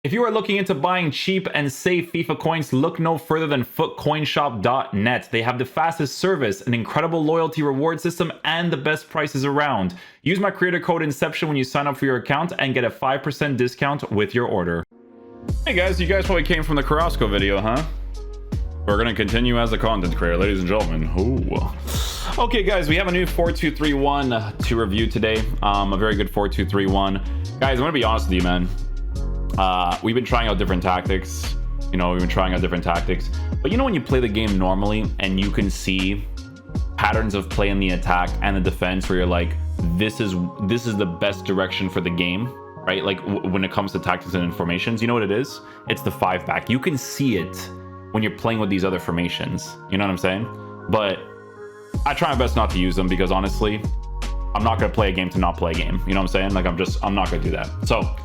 If you are looking into buying cheap and safe FIFA coins, look no further than footcoinshop.net. They have the fastest service, an incredible loyalty reward system, and the best prices around. Use my creator code Inception when you sign up for your account and get a 5% discount with your order. Hey guys, you guys probably came from the Carrasco video, huh? We're gonna continue as a content creator, ladies and gentlemen. Ooh. Okay guys, we have a new 4231 to review today. A very good 4231. Guys, I'm gonna be honest with you, man. We've been trying out different tactics. But you know when you play the game normally and you can see patterns of play in the attack and the defense where you're like, this is the best direction for the game, right? Like when it comes to tactics and formations, you know what it is? It's the 5-back. You can see it when you're playing with these other formations. You know what I'm saying? But I try my best not to use them because honestly, I'm not gonna play a game to not play a game. You know what I'm saying? Like I'm not gonna do that. So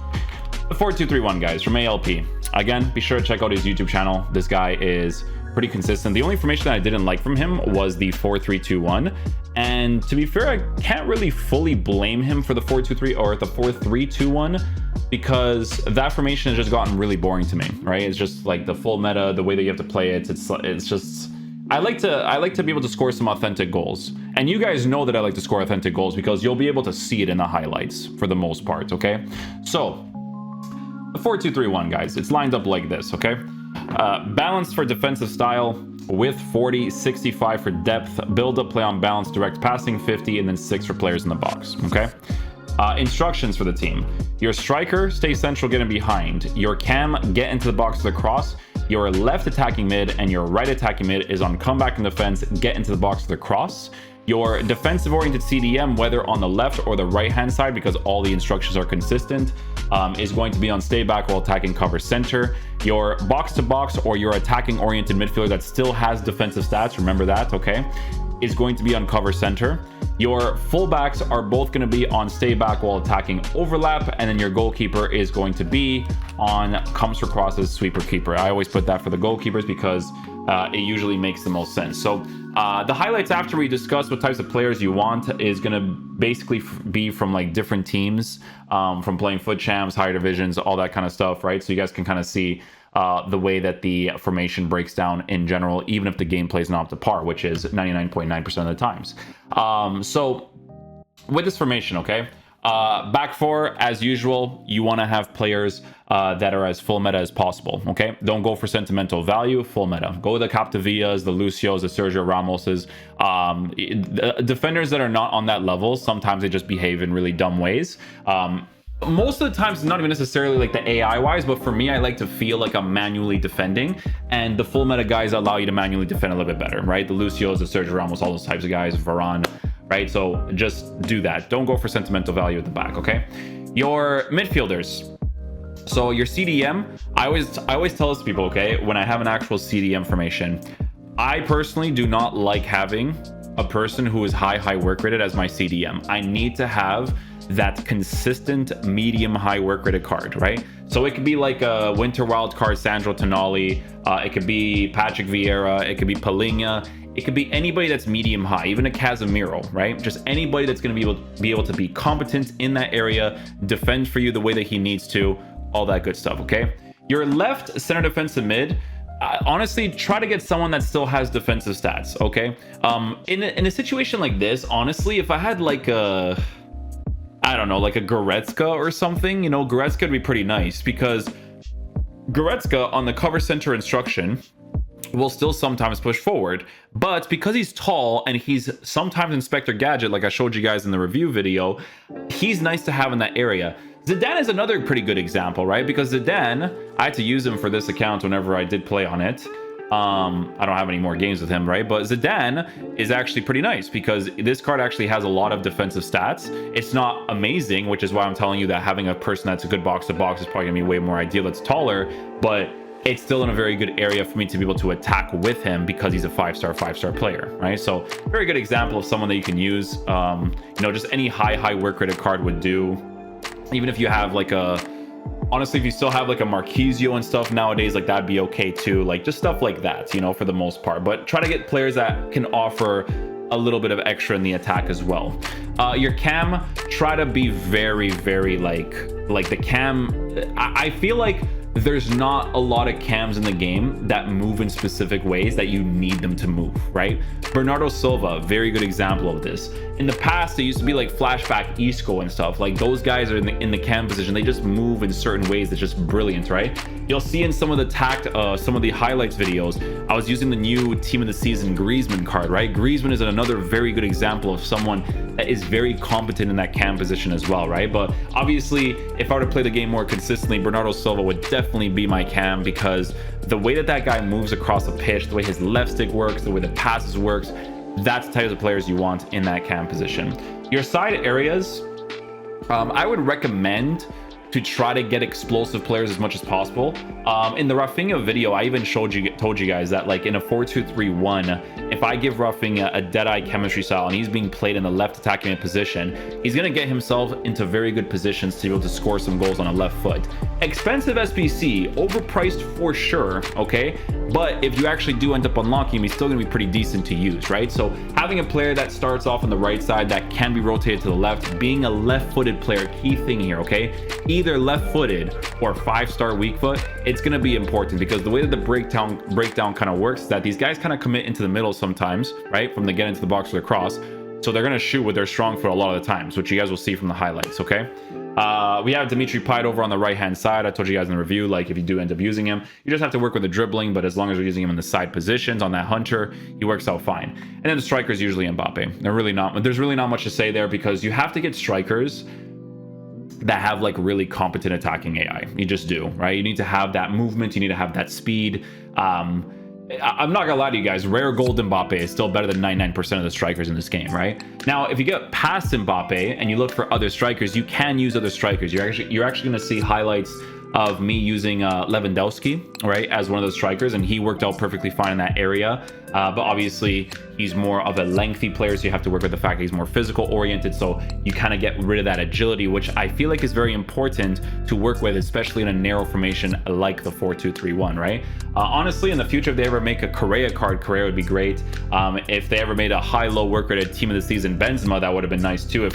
the 4231 guys from ALP. Again, be sure to check out his YouTube channel. This guy is pretty consistent. The only information that I didn't like from him was the 4321. And to be fair, I can't really fully blame him for the 423 or the 4321 because that formation has just gotten really boring to me, right? It's just like the full meta, the way that you have to play it. It's just I like to be able to score some authentic goals. And you guys know that I like to score authentic goals because you'll be able to see it in the highlights for the most part, okay? So the 4231 guys, it's lined up like this, okay? Balanced for defensive style with 40, 65 for depth, build up, play on balance, direct passing 50, and then 6 for players in the box, okay? Instructions for the team. Your striker, stay central, getting behind. Your cam, get into the box to the cross. Your left attacking mid and your right attacking mid is on comeback and defense, get into the box to the cross. Your defensive oriented CDM, whether on the left or the right hand side, because all the instructions are consistent, is going to be on stay back while attacking cover center. Your box to box or your attacking oriented midfielder that still has defensive stats, remember that, okay, is going to be on cover center. Your fullbacks are both going to be on stay back while attacking overlap, and then your goalkeeper is going to be on comes for crosses, sweeper keeper. I always put that for the goalkeepers because it usually makes the most sense. So the highlights after we discuss what types of players you want is going to basically be from like different teams, from playing foot champs, higher divisions, all that kind of stuff, right? So you guys can kind of see the way that the formation breaks down in general, even if the gameplay is not up to par, which is 99.9% of the times. So with this formation, okay, back four, as usual, you want to have players that are as full meta as possible, okay? Don't go for sentimental value, full meta. Go with the Capdevillas, the Lucios, the Sergio Ramoses. Defenders that are not on that level, sometimes they just behave in really dumb ways. Most of the times, it's not even necessarily like the AI wise, but for me, I like to feel like I'm manually defending, and the full meta guys allow you to manually defend a little bit better, right? The Lucios, the Sergio Ramos, all those types of guys, Varane, right? So just do that. Don't go for sentimental value at the back, okay? Your midfielders. So your CDM, I always tell this to people, okay, when I have an actual CDM formation, I personally do not like having a person who is high work rated as my CDM. I need to have that consistent medium high work rated card, right? So it could be like a winter wild card Sandro Tonali, it could be Patrick Vieira, it could be Palinha, it could be anybody that's medium high, even a Casemiro, right? Just anybody that's going to be able to be competent in that area, defend for you the way that he needs to, all that good stuff, okay? Your left center defensive mid, honestly, try to get someone that still has defensive stats, okay? In a situation like this, honestly, if I had like a, I don't know, like a Goretzka or something, you know, Goretzka would be pretty nice because Goretzka on the cover center instruction will still sometimes push forward, but because he's tall and he's sometimes Inspector Gadget, like I showed you guys in the review video, he's nice to have in that area. Zidane is another pretty good example, right? Because Zidane, I had to use him for this account whenever I did play on it. I don't have any more games with him, right? But Zidane is actually pretty nice because this card actually has a lot of defensive stats. It's not amazing, which is why I'm telling you that having a person that's a good box to box is probably gonna be way more ideal, that's taller, but it's still in a very good area for me to be able to attack with him because he's a 5-star player, right? So very good example of someone that you can use. You know, just any high work rated card would do. Even if you have like a, honestly, if you still have like a Marquisio and stuff nowadays, like that'd be okay too. Like just stuff like that, you know, for the most part. But try to get players that can offer a little bit of extra in the attack as well. Your cam, try to be very like the cam. I feel like there's not a lot of cams in the game that move in specific ways that you need them to move, right? Bernardo Silva, very good example of this. In the past, it used to be like flashback Isco and stuff. Like those guys are in the cam position. They just move in certain ways that's just brilliant, right? You'll see in some of the highlights videos, I was using the new team of the season Griezmann card, right? Griezmann is another very good example of someone that is very competent in that cam position as well, right? But obviously, if I were to play the game more consistently, Bernardo Silva would definitely be my cam, because the way that guy moves across the pitch, the way his left stick works, the way the passes works, that's the types of players you want in that cam position. Your side areas, I would recommend to try to get explosive players as much as possible. In the Rafinha video, I even told you guys that like in a 4-2-3-1, if I give Rafinha a dead-eye chemistry style and he's being played in the left attacking position, he's gonna get himself into very good positions to be able to score some goals on a left foot. Expensive SBC, overpriced for sure, okay? But if you actually do end up unlocking him, he's still gonna be pretty decent to use, right? So having a player that starts off on the right side that can be rotated to the left, being a left-footed player, key thing here, okay? Either left-footed or 5-star weak foot, it's going to be important, because the way that the breakdown kind of works is that these guys kind of commit into the middle sometimes, right, from the get into the box or the cross, so they're going to shoot with their strong foot a lot of the times, which you guys will see from the highlights. Okay, we have Dimitri Payet over on the right hand side. I told you guys in the review, like if you do end up using him, you just have to work with the dribbling, but as long as you're using him in the side positions on that hunter, he works out fine. And then the striker is usually Mbappe. There's really not much to say there, because you have to get strikers that have like really competent attacking AI. You just do, right? You need to have that movement, you need to have that speed. I'm not gonna lie to you guys, rare gold Mbappe is still better than 99% of the strikers in this game, right? Now, if you get past Mbappe and you look for other strikers, you can use other strikers. You're actually gonna see highlights of me using Lewandowski, right, as one of those strikers, and he worked out perfectly fine in that area. But obviously, he's more of a lengthy player, so you have to work with the fact that he's more physical oriented, so you kind of get rid of that agility, which I feel like is very important to work with, especially in a narrow formation like the 4-2-3-1, right? Honestly, in the future, if they ever make a Correa card, Correa would be great. If they ever made a high-low work rated team of the season Benzema, that would have been nice too. If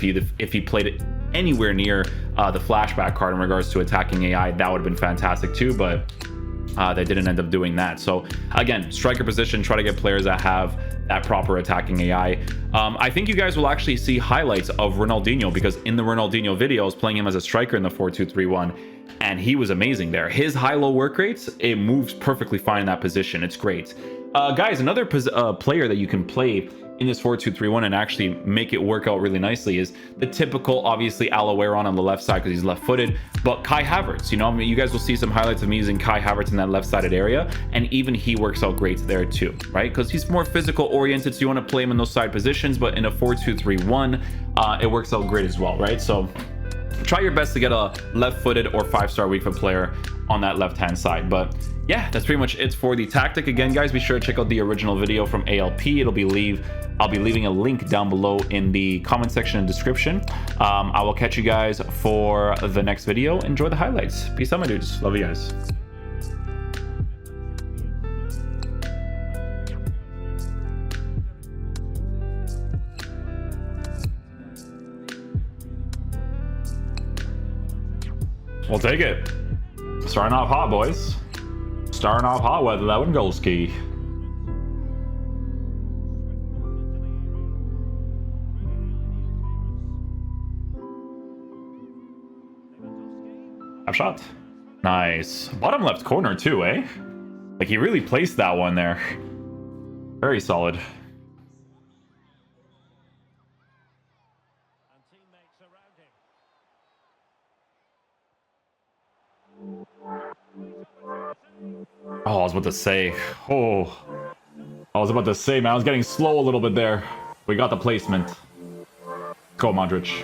he played it anywhere near the flashback card in regards to attacking AI, that would have been fantastic too, but they didn't end up doing that. So again, striker position, try to get players that have that proper attacking AI. I think you guys will actually see highlights of Ronaldinho, because in the Ronaldinho video, I was playing him as a striker in the 4-2-3-1, and he was amazing there. His high-low work rates, it moves perfectly fine in that position. It's great. Guys, another player that you can play in this 4-2-3-1 and actually make it work out really nicely is the typical, obviously, Alaweiron on the left side because he's left-footed, but Kai Havertz. You know, I mean, you guys will see some highlights of me using Kai Havertz in that left-sided area, and even he works out great there too, right? Because he's more physical oriented, so you want to play him in those side positions, but in a 4-2-3-1, it works out great as well, right? So try your best to get a left-footed or 5-star weak foot player on that left-hand side. But yeah, that's pretty much it for the tactic. Again, guys, be sure to check out the original video from ALP. I'll be leaving a link down below in the comment section and description. I will catch you guys for the next video. Enjoy the highlights. Peace out, my dudes. Love you guys. We'll take it. Starting off hot, boys. Starting off hot with Lewandowski. Top shot. Nice. Bottom left corner too, eh? Like he really placed that one there. Very solid. Oh, I was about to say. Oh, I was about to say, man, I was getting slow a little bit there. We got the placement. Go, Modric.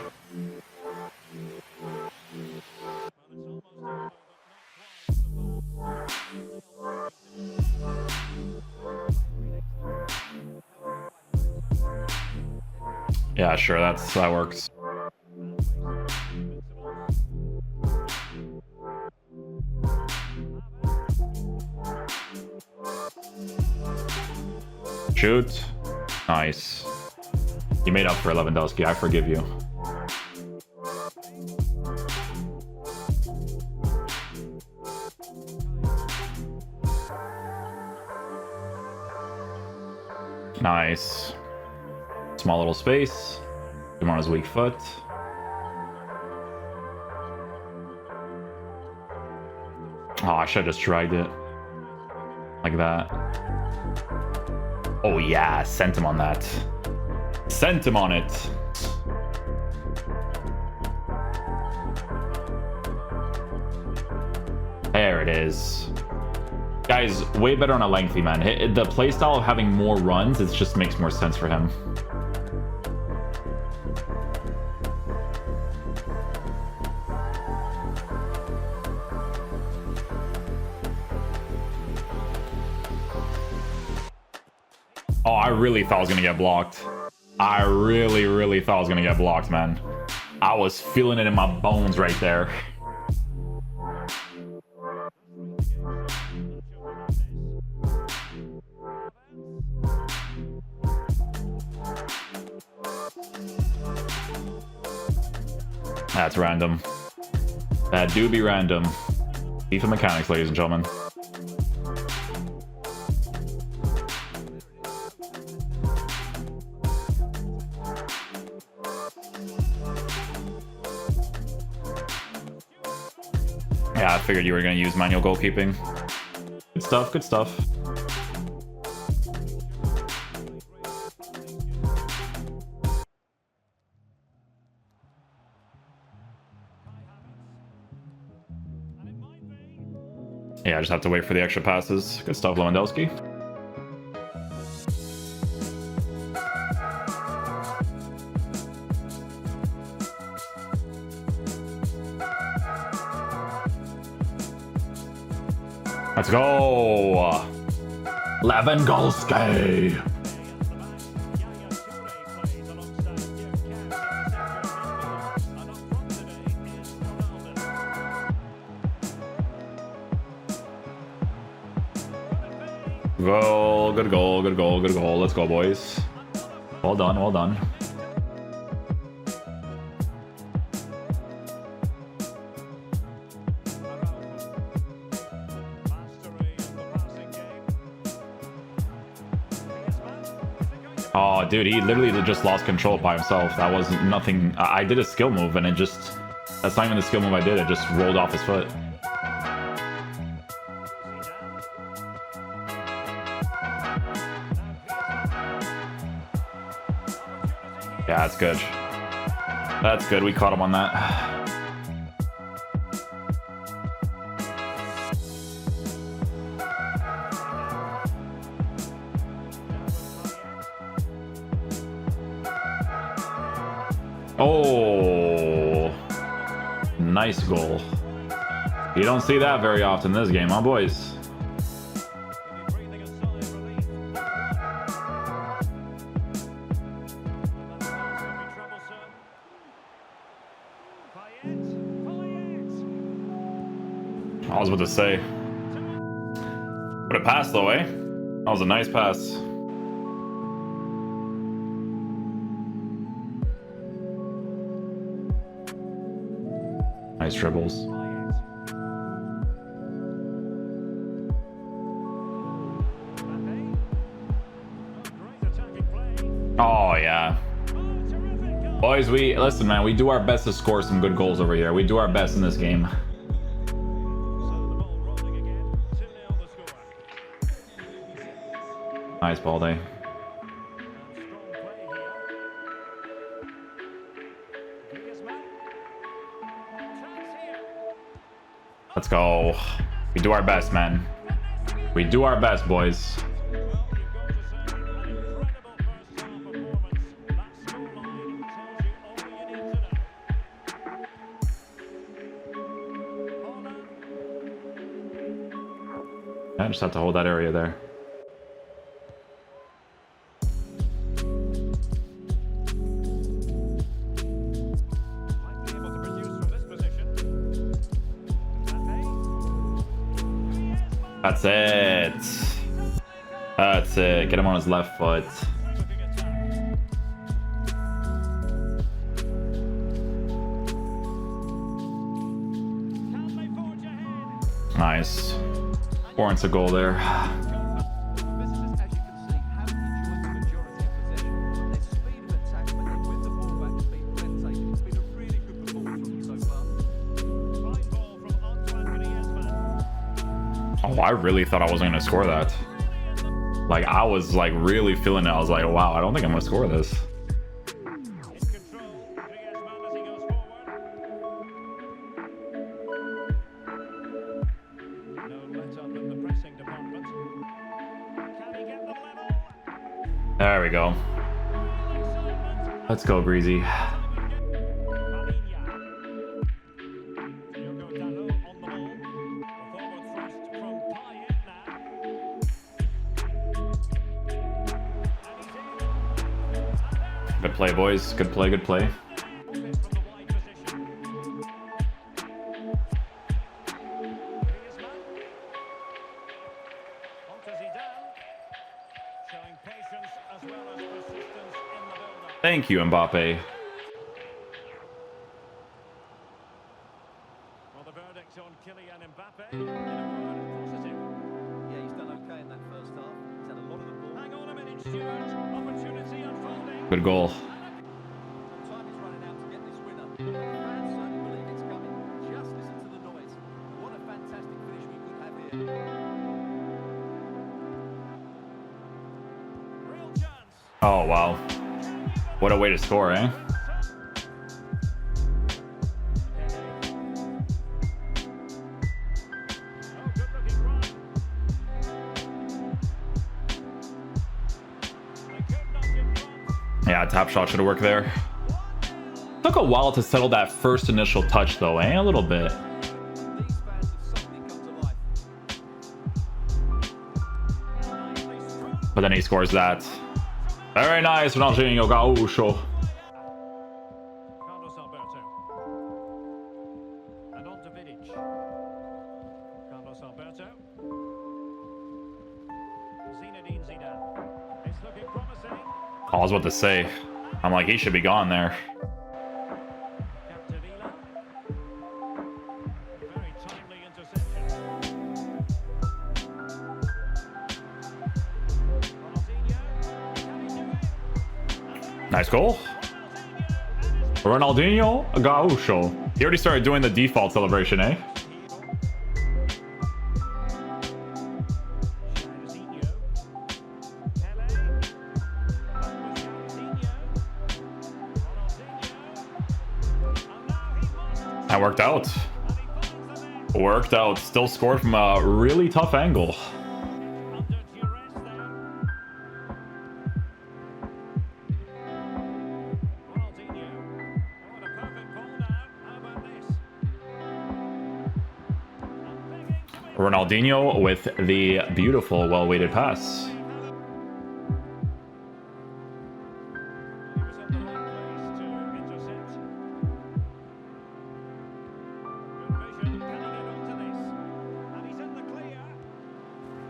Yeah, sure, that works. Shoot. Nice. You made up for Lewandowski. I forgive you. Nice. Small little space. Put him on his weak foot. Oh, I should have just dragged it. Like that. Oh yeah, sent him on that. Sent him on it. There it is. Guys, way better on a lengthy, man. The playstyle of having more runs, it just makes more sense for him. Oh, I really thought I was gonna get blocked. I really thought I was gonna get blocked, man. I was feeling it in my bones right there. That's random. That do be random. FIFA mechanics, ladies and gentlemen. Yeah, I figured you were going to use manual goalkeeping. Good stuff, good stuff. Yeah, I just have to wait for the extra passes. Good stuff, Lewandowski. Let's go! Lewandowski! Goal, good goal, good goal, good goal. Let's go, boys. Well done, well done. Oh, dude, he literally just lost control by himself. That was nothing. I did a skill move and it just... That's not even the skill move I did. It just rolled off his foot. Yeah, that's good. That's good. We caught him on that. Oh, nice goal. You don't see that very often in this game, huh, boys? I was about to say. What a pass, though, eh? That was a nice pass. Nice dribbles. Oh, yeah. Boys, listen, man, we do our best to score some good goals over here. We do our best in this game. Nice ball day. Let's go. We do our best, man. We do our best, boys. I just have to hold that area there. That's it. That's it. Get him on his left foot. Nice. Warrants a goal there. Oh, I really thought I wasn't gonna score that. Like, I was like really feeling it. I was like, wow, I don't think I'm gonna score this. There we go. Let's go, Breezy. Good play, boys. Good play, good play. Thank you, Mbappe. Well, the verdict on Kylian Mbappe. In a word, positive. Yeah, he's done okay in that first half. He's had a lot of the ball. Hang on a minute, Stuart. Opportunity unfolding. Good goal. Time is running out to get this winner. The fans certainly believe it's coming. Just listen to the noise. What a fantastic finish we could have here. Real chance. Oh, wow. What a way to score, eh? Yeah, tap shot should have worked there. Took a while to settle that first initial touch, though, eh? A little bit. These fans have suddenly come to life. But then he scores that. Very nice, Ronaldinho Gaúcho. Carlos Alberto. And on to Vidic. Carlos Alberto. Zinedine Zidane. It's looking promising. I was about to say. I'm like, he should be gone there. Capdevila. Very timely interception. Ronaldinho. Can he do it? Nice goal. Ronaldinho Gaúcho. He already started doing the default celebration, eh? That worked out. Worked out. Still scored from a really tough angle. Ronaldinho with the beautiful, well-weighted pass.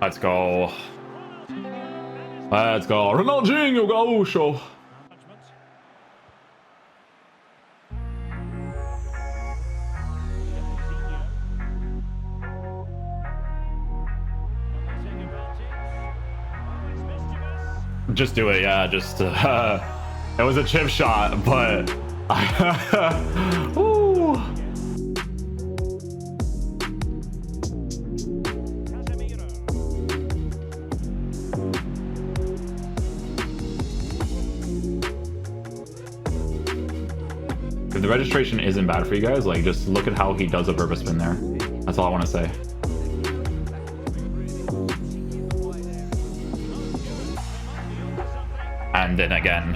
Let's go. Let's go. Ronaldinho Gaúcho. Just do it, yeah. Just it was a chip shot, but ooh. If the registration isn't bad for you guys, like, just look at how he does a purpose spin there. That's all I want to say. And then again.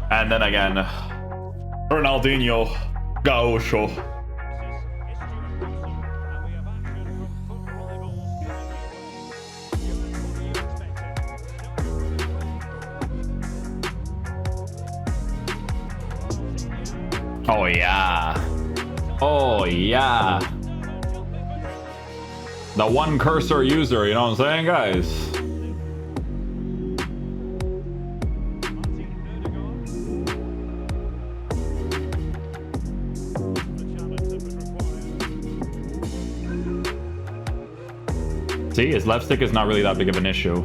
And then again. Ronaldinho Gaúcho. Oh yeah. Oh yeah. The one cursor user, you know what I'm saying, guys? See, his left stick is not really that big of an issue.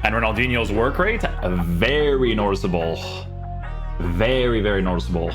And Ronaldinho's work rate, very noticeable. Very, very noticeable.